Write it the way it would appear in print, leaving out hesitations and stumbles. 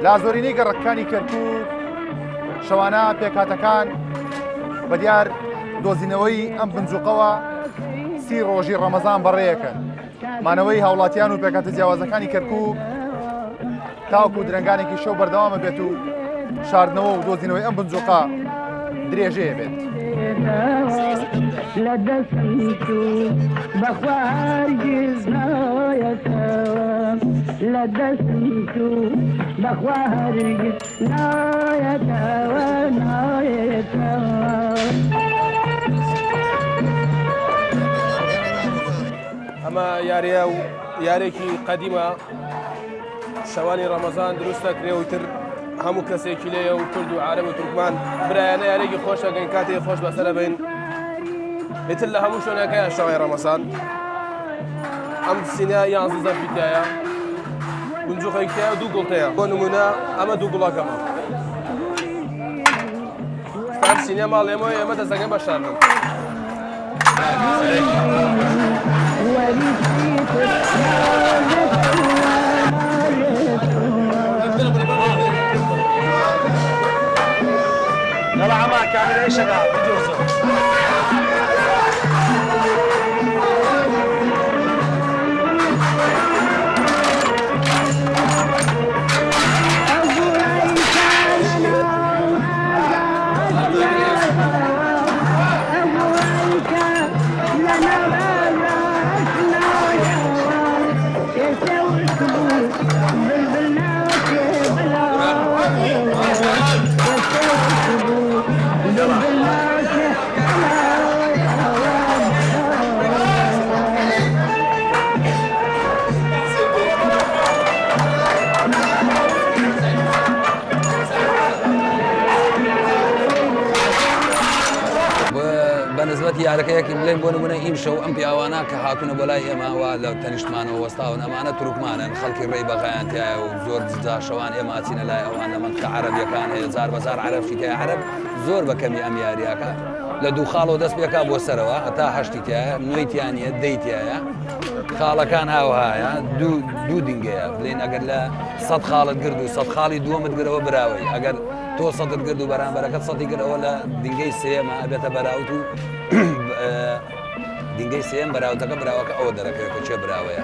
لا زۆرینەی گەڕەکانی کەرکووک شەوانە پێکهاتەکان بە دیار دۆزینەوەی ئەم بنجوقەوە 30 ڕۆژی ڕەمەزان بەڕێیەکەن. مانەوەی هاوڵاتیان و پێکهاتە جیاوازەکانی کەرکووک تاوکو درنگانێکی شەو بەردەوامە بێت و شاردنەوە و دۆزینەوەی ئەم بنجوقە درێژەیە بێت. ئەمە یاریە و یارێکی قەدیمە شەوانی ڕەمەزان دروستە کرێوتر هەموو کەسێکی لێە و کورد و عارەب و تورکمان برایانە یارێکی خۆشەکەین کاتێک خۆش بەسەرە بین هێتر لە هەموو شوێنەکەیە شەوای ڕەمەزان ئەم سینە 11 فیتایە گونجوقێکتەیە و 2 گوڵتەیە بۆ نمونە ئەمە 2 گوڵەکەمە ئەم سینە ماڵ ئێمەوە ئێمە دەستەکەین بە شاردن يلا عمار كامل اي شغال بجوزه بەنسبەتی یارەکەیەکی بڵێن بۆ نمونە ئیمشەو ئەم پیاوانە کە هاتوونە بۆ لای ئێمەوە لە تەنیشتمانەوە وەستاون ئەمانە تورکمانن خەڵکی ڕێی بەغایان تایە و زۆر جدا شەوان ئێمە ئاچینە لای ئەوان لە منطقە عەرەبیەکان هەیە زار بەزار عەرەبشی تایە عەرەب زۆر بەکەمی ئەم یاریەکە لە 2 خاڵەوە دەست پێکا بۆ سەرەوە هەتا 8 تایە 9 تیانە 10 تایە خاڵەکان هاوهایە دوو دینگەیە بڵێن ئەگەر لە 100 خاڵت گرد و 100 خاڵی دووەمت گرەوە براوەی ئەگەر تۆ 100ت گرد و بەرامبەرەکەت 100ی گرەوە لە دینگەی سێمە ئەبێتە بەراوت و دینگەی سێم بەراوتەکە براوەکە ئەوە دەرەکەوێت کە چێ براوەیە.